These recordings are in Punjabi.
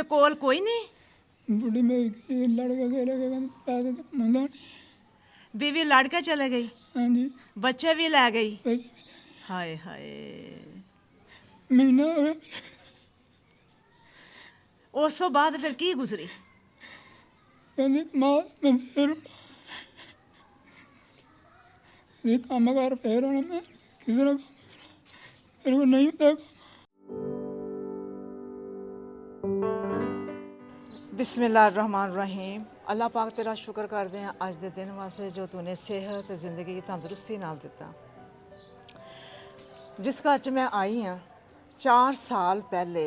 ਤੇ ਕੋਲ ਕੋਈ ਨਹੀਂ? बुढ़ी में लड़का खेले गए पैसे तो मंदा नहीं। बीवी लड़ के चले गई, हाँ जी बच्चे भी ले गई। पैसे भी हाय हाय। महीना हो गया उस तो बाद फिर की गुजरी? कहती माँ मैं फिर ये काम कर फिर होना मैं किसी ने मेरे को नहीं होता। बिस्मिल्लाहिर्रहमानिर्रहीम। अल्लाह पाक तेरा शुक्र करते हैं अज के दिन वास्ते जो तूने सेहत जिंदगी की तंदुरुस्ती नाल दिता। जिस घर च मैं आई हाँ 4 साल पहले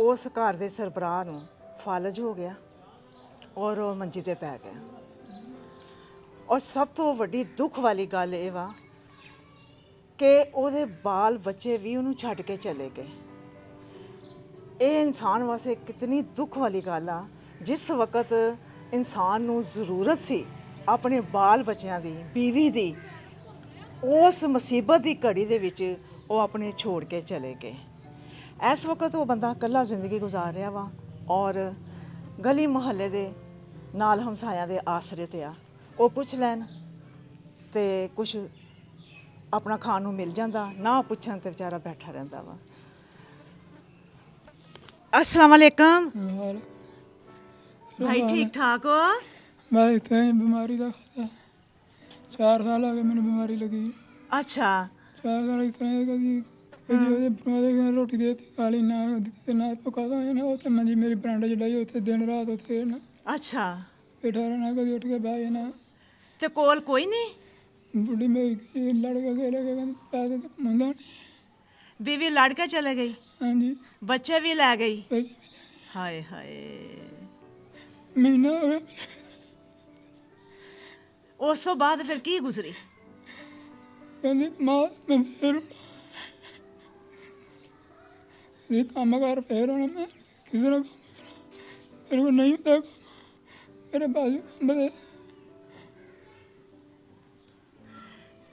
उस घर के सरबराह नूं फालज हो गया और वो मंजी ते पै गया। और सब तो वड्डी दुख वाली गल ये वा कि ਉਹਦੇ बाल बच्चे भी उन्होंने छड्ड के चले गए। ये इंसान वास्ते कितनी दुख वाली गल आ जिस वक्त इंसान नूं ज़रूरत सी अपने बाल बच्चों की बीवी की, उस मुसीबत की घड़ी दे विच वो अपने छोड़ के चले गए। इस वक्त वो बंदा कल्ला जिंदगी गुजार रहा वा और गली मुहल्ले दे नाल हमसायां दे आसरे ते आ। वो पुछ लैन ते कुछ अपना खाण नूं मिल जांदा, ना पुछण ते बेचारा बैठा रहिंदा वा। अस्सलाम वालेकुम भाई, ठीक ठाक हो? मैं इतना ही बीमारी का खाता 4 साल हो गए मैंने बीमारी लगी। अच्छा 4 साल इस तरह कभी कभी रोटी देती खाली ना देते ना पका दो ना होते मंजी मेरी फ्रेंड जलाई होते दिन रात होते ना। अच्छा बैठा रहना कभी उठ के बह जाना। ते कोल कोई नहीं? बुढ़ी में लड़का खेले गए पैसे तो मंदा नहीं। बीवी लड़ के चले गई, हाँ जी बच्चे भी ले गई। पैसे भी हाय हाय। महीना हो गया उस तो बाद फिर की गुजरी? कहती माँ मैं फिर ये काम कर फिर होना मैं किसी ने मेरे को नहीं होता। मेरे पास भी काम है।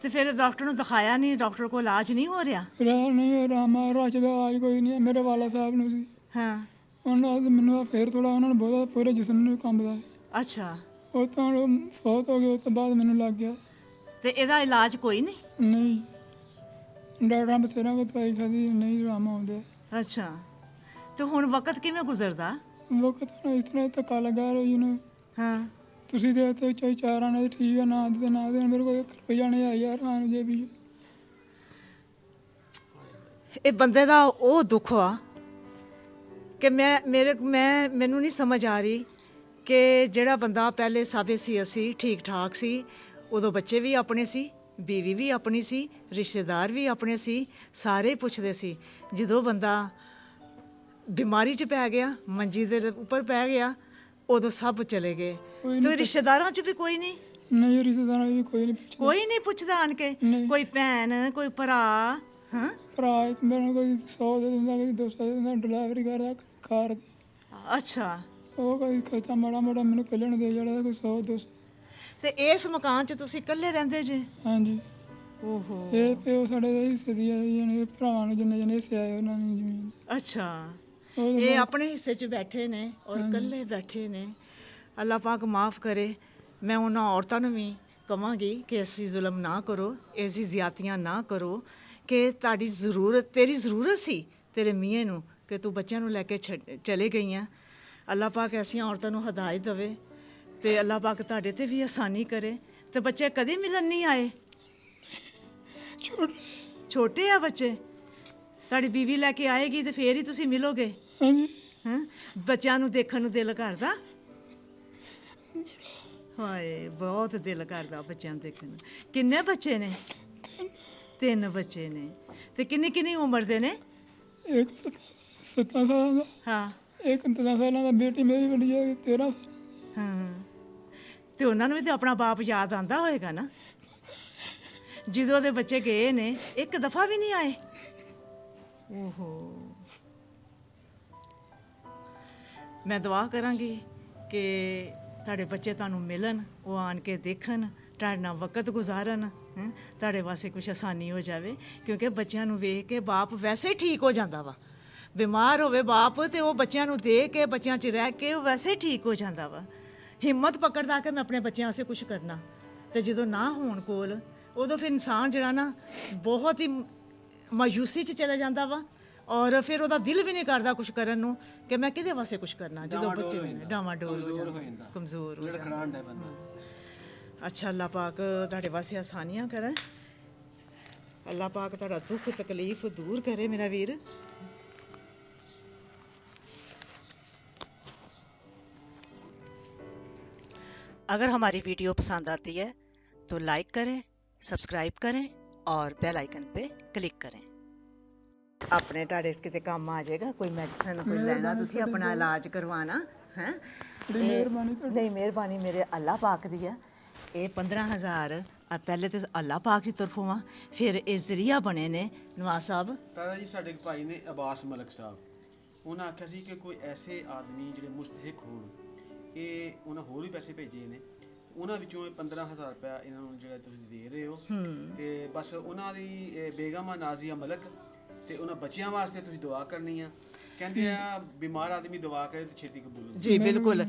ਤੇ ਫਿਰ ਡਾਕਟਰ ਨੂੰ ਦਿਖਾਇਆ ਨਹੀਂ? ਡਾਕਟਰ ਕੋਲ ਇਲਾਜ ਨਹੀਂ ਹੋ ਰਿਹਾ? ਰਾਹ ਨਹੀਂ ਰਾਮਾ ਰਾਜ ਦਾ ਆਜ ਕੋਈ ਨਹੀਂ ਹੈ। ਮੇਰੇ ਵਾਲਾ ਸਾਹਿਬ ਨੂੰ ਸੀ ਹਾਂ ਉਹਨਾਂ ਨੇ ਮੈਨੂੰ ਫਿਰ ਥੋੜਾ ਉਹਨਾਂ ਨੇ ਬਹੁਤ ਪੂਰੇ ਜਿਸਮ ਨੂੰ ਕੰਬਦਾ। ਅੱਛਾ ਉਹ ਤਾਂ ਫੌਤ ਹੋ ਗਏ ਉਸ ਤੋਂ ਬਾਅਦ ਮੈਨੂੰ ਲੱਗ ਗਿਆ। ਤੇ ਇਹਦਾ ਇਲਾਜ ਕੋਈ ਨਹੀਂ? ਨਹੀਂ ਡਾਕਟਰਾਂ ਬਥੇਰਾ ਕੋ ਦਵਾਈ ਖਾਦੀ ਨਹੀਂ ਆਰਾਮ ਆਉਂਦਾ। ਅੱਛਾ ਤੇ ਹੁਣ ਵਕਤ ਕਿਵੇਂ ਗੁਜ਼ਰਦਾ? ਵਕਤ ਨਾ ਇਸ ਤਰ੍ਹਾਂ ਧੱਕਾ ਲੱਗਾ ਰਹੀ ਨੂੰ। ਹਾਂ ਤੁਸੀਂ ਦੇ ਤੇ ਚਾਹੀ 4 ਆਣੇ ਠੀਕ ਹੈ ਨਾ ਦੇ ਨਾ ਦੇ ਮੇਰੇ ਕੋਲ 1 ਰੁਪਈਆ ਨਹੀਂ ਆ ਯਾਰ ਆਣ ਜੇ ਵੀ। ਇਹ ਬੰਦੇ ਦਾ ਉਹ ਦੁੱਖ ਆ ਕਿ ਮੈਨੂੰ ਨਹੀਂ ਸਮਝ ਆ ਰਹੀ ਕਿ ਜਿਹੜਾ ਬੰਦਾ ਪਹਿਲੇ ਸਾਬੇ ਸੀ ਅਸੀਂ ਠੀਕ ਠਾਕ ਸੀ, ਉਦੋਂ ਬੱਚੇ ਵੀ ਆਪਣੇ ਸੀ, ਬੀਵੀ ਵੀ ਆਪਣੀ ਸੀ, ਰਿਸ਼ਤੇਦਾਰ ਵੀ ਆਪਣੇ ਸੀ, ਸਾਰੇ ਪੁੱਛਦੇ ਸੀ। ਜਦੋਂ ਬੰਦਾ ਬਿਮਾਰੀ 'ਚ ਪੈ ਗਿਆ, ਮੰਜੀ ਦੇ ਉੱਪਰ ਪੈ ਗਿਆ, ਉਦੋਂ ਸਭ ਚਲੇ ਗਏ। ਤੇ ਰਿਸ਼ਤੇਦਾਰਾਂ 'ਚ ਵੀ ਕੋਈ ਨਹੀਂ? ਨਹੀਂ ਰਿਸ਼ਤੇਦਾਰਾਂ ਵੀ ਕੋਈ ਨਹੀਂ ਪੁੱਛਦਾ। ਕੋਈ ਨਹੀਂ ਪੁੱਛਦਾ ਆਣ ਕੇ? ਕੋਈ ਭੈਣ ਕੋਈ ਭਰਾ? ਹਾਂ ਭਰਾ ਇੱਕ ਮੈਨੂੰ ਕੋਈ 100 ਦੇ ਦਿੰਦਾ ਕੋਈ 200 ਦੇ ਦਿੰਦਾ ਡਿਲੀਵਰੀ ਕਰਦਾ ਕਾਰ ਦੀ। ਅੱਛਾ ਉਹ ਕੋਈ ਖਰਚਾ ਮਾੜਾ ਮਾੜਾ ਮੈਨੂੰ ਕੱਲਣ ਦੇ ਜਿਹੜਾ ਕੋਈ 100 200। ਤੇ ਇਸ ਮਕਾਨ 'ਚ ਤੁਸੀਂ ਇਕੱਲੇ ਰਹਿੰਦੇ ਜੇ? ਹਾਂਜੀ ਓਹੋ। ਇਹ ਪਿਓ ਸਾਡੇ ਦੇ ਹਿੱਸੇ ਦੀ ਯਾਨੀ ਭਰਾਵਾਂ ਨੂੰ ਜਿੰਨੇ ਜਿੰਨੇ ਹਿੱਸੇ ਆਏ ਉਹਨਾਂ ਨੂੰ ਜ਼ਮੀਨ। ਅੱਛਾ ਇਹ ਆਪਣੇ ਹਿੱਸੇ 'ਚ ਬੈਠੇ ਨੇ ਔਰ ਇਕੱਲੇ ਬੈਠੇ ਨੇ। ਅੱਲਾਹ ਪਾਕ ਮਾफ़ ਕਰੇ। ਮੈਂ ਉਹਨਾਂ ਔਰਤਾਂ ਨੂੰ ਵੀ ਕਵਾਂਗੀ ਕਿ ਐਸੀ ਜ਼ੁਲਮ ਨਾ ਕਰੋ, ਐਸੀ ਜ਼ਿਆਦਤੀਆਂ ਨਾ ਕਰੋ ਕਿ ਤੁਹਾਡੀ ਜ਼ਰੂਰਤ ਤੇਰੀ ਜ਼ਰੂਰਤ ਸੀ ਤੇਰੇ ਮੀਆਂ ਨੂੰ ਕਿ ਤੂੰ ਬੱਚਿਆਂ ਨੂੰ ਲੈ ਕੇ ਚਲੇ ਗਈ ਆ। ਅੱਲਾਹ ਪਾਕ ਐਸੀਆਂ ਔਰਤਾਂ ਨੂੰ ਹਦਾਇਤ ਦੇਵੇ ਤੇ ਅੱਲਾਹ ਪਾਕ ਤੁਹਾਡੇ ਤੇ ਵੀ ਆਸਾਨੀ ਕਰੇ। ਤੇ ਬੱਚੇ ਕਦੇ ਮਿਲਣ ਨਹੀਂ ਆਏ? ਛੋਟੇ ਆ ਬੱਚੇ? ਤੁਹਾਡੀ ਬੀਵੀ ਲੈ ਕੇ ਆਏਗੀ ਤੇ ਫੇਰ ਹੀ ਤੁਸੀਂ ਮਿਲੋਗੇ? ਹਾਂਜੀ ਹਾਂ ਬੱਚਿਆਂ ਨੂੰ ਦੇਖਣ ਨੂੰ ਦਿਲ ਕਰਦਾ? ਹਾਏ ਬਹੁਤ ਦਿਲ ਕਰਦਾ ਬੱਚਿਆਂ ਨੂੰ ਦੇਖਣ ਨੂੰ। ਕਿੰਨੇ ਬੱਚੇ ਨੇ? 3 ਬੱਚੇ ਨੇ। ਤੇ ਕਿੰਨੀ ਕਿੰਨੀ ਉਮਰ ਦੇ ਨੇ? ਇੱਕ 7 ਸਾਲਾਂ ਦਾ, ਹਾਂ ਇੱਕ 13 ਸਾਲਾਂ ਦਾ। ਬੇਟੀ ਮੇਰੀ ਵੱਡੀ ਹੈ 13 ਸਾਲ। ਹਾਂ ਤੇ ਉਹਨਾਂ ਨੂੰ ਵੀ ਤੇ ਆਪਣਾ ਬਾਪ ਯਾਦ ਆਂਦਾ ਹੋਏਗਾ ਨਾ? ਜਦੋਂ ਦੇ ਬੱਚੇ ਗਏ ਨੇ ਇੱਕ ਦਫਾ ਵੀ ਨਹੀਂ ਆਏ? ਓਹੋ। ਮੈਂ ਦੁਆ ਕਰਾਂਗੀ ਕਿ ਤੁਹਾਡੇ ਬੱਚੇ ਤੁਹਾਨੂੰ ਮਿਲਣ, ਉਹ ਆਣ ਕੇ ਦੇਖਣ, ਤੁਹਾਡੇ ਨਾਲ ਵਕਤ ਗੁਜ਼ਾਰਨ, ਤੁਹਾਡੇ ਵਾਸਤੇ ਕੁਛ ਆਸਾਨੀ ਹੋ ਜਾਵੇ। ਕਿਉਂਕਿ ਬੱਚਿਆਂ ਨੂੰ ਵੇਖ ਕੇ ਬਾਪ ਵੈਸੇ ਹੀ ਠੀਕ ਹੋ ਜਾਂਦਾ ਵਾ, ਬਿਮਾਰ ਹੋਵੇ ਬਾਪ ਤੇ ਉਹ ਬੱਚਿਆਂ ਨੂੰ ਦੇ ਕੇ ਬੱਚਿਆਂ 'ਚ ਰਹਿ ਕੇ ਉਹ ਵੈਸੇ ਹੀ ਠੀਕ ਹੋ ਜਾਂਦਾ ਵਾ। ਹਿੰਮਤ ਪਕੜਦਾ ਕਿ ਮੈਂ ਆਪਣੇ ਬੱਚਿਆਂ ਵਾਸਤੇ ਕੁਝ ਕਰਨਾ। ਤੇ ਜਦੋਂ ਨਾ ਹੋਣ ਕੋਲ ਉਦੋਂ ਫਿਰ ਇਨਸਾਨ ਜਿਹੜਾ ਨਾ ਬਹੁਤ ਹੀ ਮਾਯੂਸੀ 'ਚ ਚਲਾ ਜਾਂਦਾ ਵਾ, ਔਰ ਫਿਰ ਉਹਦਾ ਦਿਲ ਵੀ ਨਹੀਂ ਕਰਦਾ ਕੁਝ ਕਰਨ ਨੂੰ ਕਿ ਮੈਂ ਕਿਹਦੇ ਵਾਸਤੇ ਕੁਝ ਕਰਨਾ। ਜਦੋਂ ਬੱਚੇ ਡਾਵਾਡੋਲ ਹੋ ਜਾਂਦਾ, ਕਮਜ਼ੋਰ ਹੋ ਜਾਂਦਾ। ਅੱਛਾ, ਅੱਲਾਹ ਪਾਕ ਤੁਹਾਡੇ ਵਾਸਤੇ ਆਸਾਨੀਆਂ ਕਰੇ, अल्लाह पाक ਤੁਹਾਡਾ दुख तकलीफ दूर करे मेरा वीर। अगर हमारी वीडियो पसंद आती है तो लाइक करें, सब्सक्राइब करें और बेल आइकन पे क्लिक करें। ਆਪਣੇ ਤੁਹਾਡੇ ਕਿਤੇ ਕੰਮ ਆ ਜਾਏਗਾ, ਕੋਈ ਮੈਡੀਸਨ ਕੋਈ ਲੈਣਾ, ਤੁਸੀਂ ਆਪਣਾ ਇਲਾਜ ਕਰਵਾਉਣਾ ਹੈ। ਨਹੀਂ, ਮਿਹਰਬਾਨੀ ਮੇਰੇ ਅੱਲਾਹ ਪਾਕ ਦੀ ਆ। ਇਹ 15,000 ਪਹਿਲੇ ਤੇ ਅੱਲਾਹ ਪਾਕ ਦੀ ਤਰਫੋਂ ਆ, ਫਿਰ ਇਹ ਜ਼ਰੀਆ ਬਣੇ ਨੇ ਨਵਾਜ਼ ਸਾਹਿਬ। ਤਾਰਾ ਜੀ ਸਾਡੇ ਭਾਈ ਨੇ ਅਬਾਸ ਮਲਕ ਸਾਹਿਬ, ਉਹਨਾਂ ਆਖਿਆ ਸੀ ਕਿ ਕੋਈ ਐਸੇ ਆਦਮੀ ਜਿਹੜੇ ਮੁਸਤਹਿਕ ਹੋਣ, ਇਹ ਉਹਨਾਂ ਹੋਰ ਵੀ ਪੈਸੇ ਭੇਜੇ ਨੇ, ਉਹਨਾਂ ਵਿੱਚੋਂ ਇਹ 15,000 ਰੁਪਇਆ ਇਹਨਾਂ ਨੂੰ ਜਿਹੜਾ ਤੁਸੀਂ ਦੇ ਰਹੇ ਹੋ, ਤੇ ਬਸ ਉਹਨਾਂ ਦੀ ਬੇਗਮ ਆ ਨਾਜ਼ੀਆ ਮਲਕ, ਤੇ ਉਹਨਾਂ ਬੱਚਿਆਂ ਵਾਸਤੇ ਤੁਸੀਂ ਦੁਆ ਕਰਨੀ ਆ। ਕਹਿੰਦੇ ਆ ਬਿਮਾਰ ਆਦਮੀ ਦੁਆ ਕਰੇ ਤੇ ਛੇਤੀ ਕਬੂਲ ਹੁੰਦੀ। ਜੀ ਬਿਲਕੁਲ।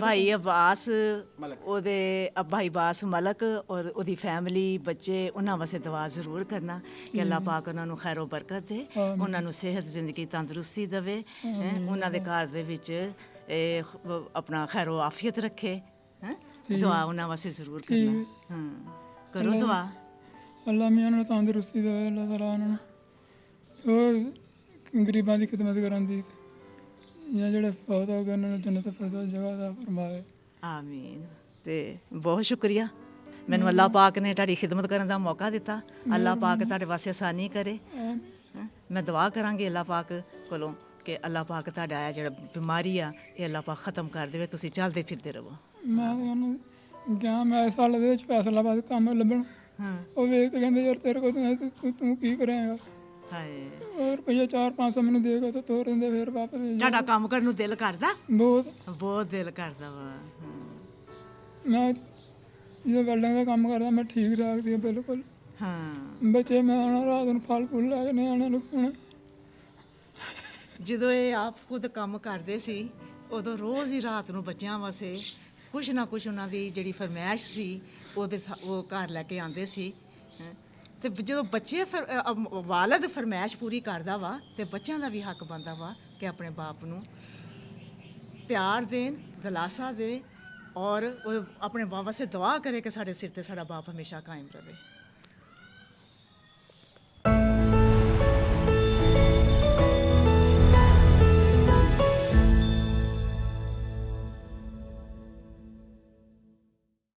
ਭਾਈ ਅਬਾਸ ਉਹਦੇ ਭਾਈ ਅਬਾਸ ਮਲਕ ਔਰ ਉਹਦੀ ਫੈਮਿਲੀ ਬੱਚੇ, ਉਹਨਾਂ ਵਾਸਤੇ ਦੁਆ ਜ਼ਰੂਰ ਕਰਨਾ ਕਿ ਅੱਲਾਹ ਪਾਕ ਉਹਨਾਂ ਨੂੰ ਖੈਰੋ ਬਰਕਤ ਦੇ, ਉਹਨਾਂ ਨੂੰ ਸਿਹਤ ਜ਼ਿੰਦਗੀ ਤੰਦਰੁਸਤੀ ਦੇਵੇ, ਉਹਨਾਂ ਦੇ ਘਰ ਦੇ ਵਿੱਚ ਆਪਣਾ ਖੈਰੋ ਆਫੀਅਤ ਰੱਖੇ। ਦੁਆ ਉਹਨਾਂ ਵਾਸਤੇ ਜ਼ਰੂਰ ਕਰਨਾ। ਕਰੋ ਦੁਆ। ਅੱਲਾਹ ਮੀਆਂ ਨੂੰ ਤੰਦਰੁਸਤੀ ਦੇਵੇ, ਅੱਲਾਹ ਤਾਲਾ ਉਹਨਾਂ ਨੂੰ ਉਹ ਗਰੀਬਾਂ ਦੀ ਖਿਦਮਤ ਕਰਨ ਦੀ, ਜਾਂ ਜਿਹੜੇ ਫੌਤ ਹੋ ਗਏ ਉਹਨਾਂ ਨੂੰ ਜੰਨਤ ਫਿਰਦੌਸ ਜਗ੍ਹਾ ਦਾ ਫਰਮਾਵੇ। ਆਮੀਨ। ਤੇ ਬਹੁਤ ਸ਼ੁਕਰੀਆ, ਮੈਨੂੰ ਅੱਲਾਹ ਪਾਕ ਨੇ ਤੁਹਾਡੀ ਖਿਦਮਤ ਕਰਨ ਦਾ ਮੌਕਾ ਦਿੱਤਾ। ਅੱਲਾਹ ਪਾਕ ਤੁਹਾਡੇ ਵਾਸਤੇ ਆਸਾਨੀ ਕਰੇ। ਮੈਂ ਦੁਆ ਕਰਾਂਗੀ ਅੱਲਾਹ ਪਾਕ ਕੋਲੋਂ ਕਿ ਅੱਲਾਹ ਪਾਕ ਤੁਹਾਡਾ ਇਹ ਜਿਹੜਾ ਬਿਮਾਰੀ ਆ ਇਹ ਅੱਲਾਹ ਪਾਕ ਖਤਮ ਕਰ ਦੇਵੇ, ਤੁਸੀਂ ਚੱਲਦੇ ਫਿਰਦੇ ਰਹੋ। ਮੈਂ ਉਹਨੂੰ ਗਿਆ, ਮੈਂ ਇਸ ਸਾਲ ਦੇ ਵਿੱਚ ਫੈਸਲਾਬਾਦ ਕੰਮ ਲੱਭਣ, ਉਹ ਵੇਖ ਕੇ ਕਹਿੰਦੇ ਯਾਰ ਤੇਰੇ ਕੋਲ ਤੂੰ ਕੀ ਕਰਾਂਗਾ। ਹਾਏ, ਔਰ ਰੁਪਈਆ 400-500 ਮੈਨੂੰ ਦੇ ਕੇ ਤੇ ਤੋਰ ਦਿੰਦੇ, ਫਿਰ ਵਾਪਸ ਤੁਹਾਡਾ ਕੰਮ ਕਰਨ ਨੂੰ ਦਿਲ ਕਰਦਾ? ਬਹੁਤ ਦਿਲ ਕਰਦਾ ਵਾ। ਮੈਂ ਜਦੋਂ ਵੈਲਡਿੰਗ ਦਾ ਕੰਮ ਕਰਦਾ ਮੈਂ ਠੀਕ ਠਾਕ ਸੀ ਬਿਲਕੁਲ। ਹਾਂ, ਬੱਚੇ ਮੈਂ ਆਉਣਾ ਰਾਤ ਨੂੰ ਫਲ ਫੁੱਲ ਲੈ ਕੇ ਨਿਆਣਿਆਂ ਨੂੰ ਖਾਣਾ। ਜਦੋਂ ਇਹ ਆਪ ਖੁਦ ਕੰਮ ਕਰਦੇ ਸੀ ਉਦੋਂ ਰੋਜ਼ ਹੀ ਰਾਤ ਨੂੰ ਬੱਚਿਆਂ ਵਾਸਤੇ ਕੁਛ ਨਾ ਕੁਛ ਉਹਨਾਂ ਦੀ ਜਿਹੜੀ ਫਰਮਾਇਸ਼ ਸੀ ਉਹ ਘਰ ਲੈ ਕੇ ਆਉਂਦੇ ਸੀ। ਤੇ ਜਦੋਂ ਬੱਚੇ ਵਾਲਦ ਫਰਮਾਇਸ਼ ਪੂਰੀ ਕਰਦਾ ਵਾ ਤੇ ਬੱਚਿਆਂ ਦਾ ਵੀ ਹੱਕ ਬਣਦਾ ਵਾ ਕਿ ਆਪਣੇ ਬਾਪ ਨੂੰ ਪਿਆਰ ਦੇਣ, ਦਿਲਾਸਾ ਦੇ, ਔਰ ਉਹ ਆਪਣੇ ਬਾਪ ਵਾਸਤੇ ਦੁਆ ਕਰੇ ਕਿ ਸਾਡੇ ਸਿਰ ਤੇ ਸਾਡਾ ਬਾਪ ਹਮੇਸ਼ਾ ਕਾਇਮ ਰਹੇ।